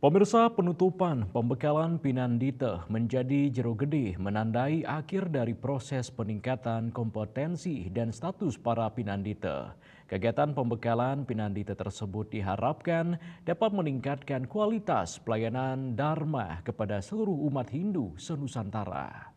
Pemirsa, penutupan pembekalan Pinandite menjadi jero gede menandai akhir dari proses peningkatan kompetensi dan status para Pinandite. Kegiatan pembekalan Pinandite tersebut diharapkan dapat meningkatkan kualitas pelayanan Dharma kepada seluruh umat Hindu se-Nusantara.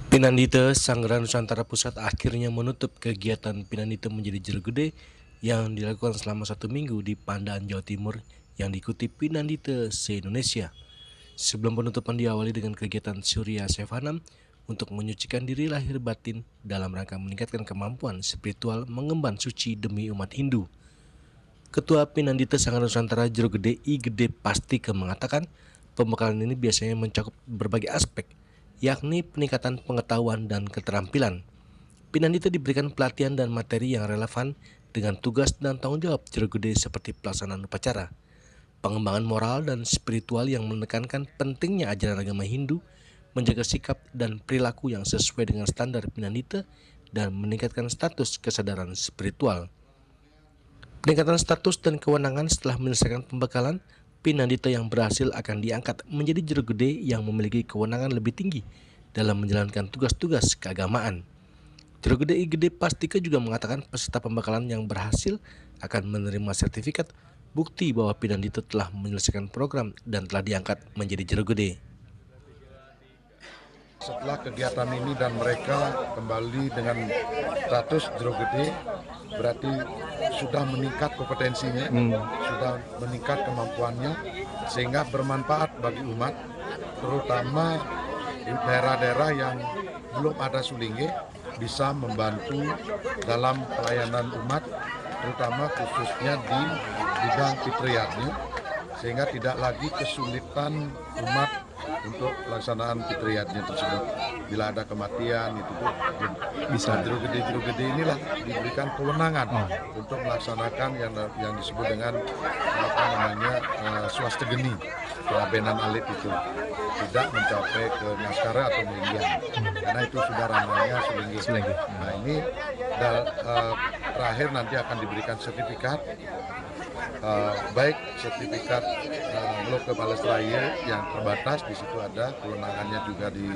Pinandite Sanggeran Nusantara Pusat akhirnya menutup kegiatan Pinandite menjadi jero gede yang dilakukan selama 1 minggu di Pandaan, Jawa Timur yang diikuti Pinandite se-Indonesia. Sebelum penutupan diawali dengan kegiatan Surya Sevanam untuk menyucikan diri lahir batin dalam rangka meningkatkan kemampuan spiritual mengemban suci demi umat Hindu. Ketua Pinandite Sanggeran Nusantara Jero Gede I Gede Pastika mengatakan pembekalan ini biasanya mencakup berbagai aspek, yakni peningkatan pengetahuan dan keterampilan. Pinandite diberikan pelatihan dan materi yang relevan dengan tugas dan tanggung jawab jero gede seperti pelaksanaan upacara, pengembangan moral dan spiritual yang menekankan pentingnya ajaran agama Hindu, menjaga sikap dan perilaku yang sesuai dengan standar Pinandite, dan meningkatkan status kesadaran spiritual. Peningkatan status dan kewenangan setelah menyelesaikan pembekalan, Pinandite yang berhasil akan diangkat menjadi jero gede yang memiliki kewenangan lebih tinggi dalam menjalankan tugas-tugas keagamaan. Jero Gede I Gede Pastika juga mengatakan peserta pembekalan yang berhasil akan menerima sertifikat bukti bahwa Pinandite telah menyelesaikan program dan telah diangkat menjadi jero gede. Setelah kegiatan ini dan mereka kembali dengan status jero gede, berarti sudah meningkat kompetensinya, sudah meningkat kemampuannya, sehingga bermanfaat bagi umat, terutama di daerah-daerah yang belum ada sulingge, bisa membantu dalam pelayanan umat, terutama khususnya di bidang fitriyatnya, sehingga tidak lagi kesulitan umat untuk pelaksanaan fitriyatnya tersebut. Bila ada kematian itu tuh bisa jero gede inilah diberikan kewenangan untuk melaksanakan yang disebut dengan swasta geni, pelabenan alit itu tidak mencapai ke naskara atau melinggian, karena itu sudah ranahnya sulinggi. Nah ini terakhir nanti akan diberikan sertifikat, baik sertifikat blok kepala seraya yang terbatas, di situ ada kewenangannya juga di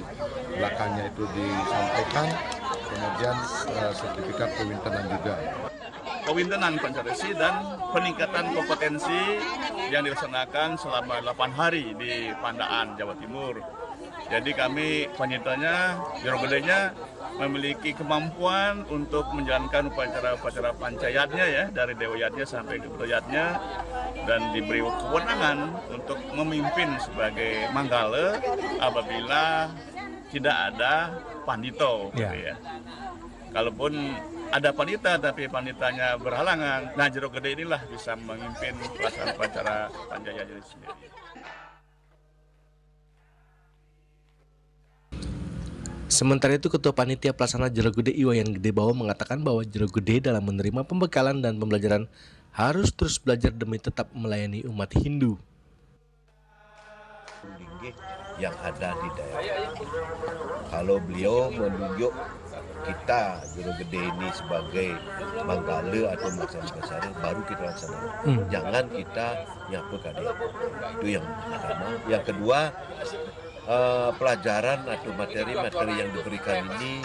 belakangnya itu disampaikan, kemudian sertifikat kewintenan juga. Kewintenan Pancaresi dan peningkatan kompetensi yang dilaksanakan selama 8 hari di Pandaan, Jawa Timur. Jadi kami panitanya, jero gedenya memiliki kemampuan untuk menjalankan upacara-upacara pancayatnya ya, dari dewayatnya sampai ke betoyatnya, dan diberi kewenangan untuk memimpin sebagai manggala apabila tidak ada pandito. Gitu ya. Kalaupun ada panita tapi panitanya berhalangan, nah jero gede inilah bisa memimpin pelaksanaan upacara pancayat itu sendiri. Sementara itu, Ketua Panitia Pelaksana Jero Gede Iwayan Gede Bawa mengatakan bahwa jero gede dalam menerima pembekalan dan pembelajaran harus terus belajar demi tetap melayani umat Hindu yang ada di daerah. Kalau beliau menunjuk kita jero gede ini sebagai manggala atau melaksanakan upacara, baru kita laksanakan. Jangan kita nyapu kade. Itu yang pertama. Yang kedua, pelajaran atau materi-materi yang diberikan ini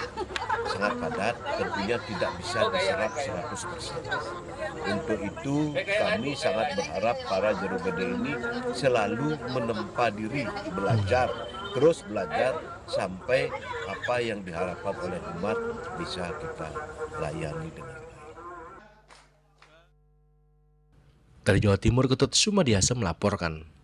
sangat padat, tentunya tidak bisa diserap 100%. Untuk itu kami sangat berharap para jero gede ini selalu menempa diri, belajar, terus belajar sampai apa yang diharapkan oleh umat bisa kita layani dengan baik. Dari Jawa Timur, Ketut Sumadiasa melaporkan.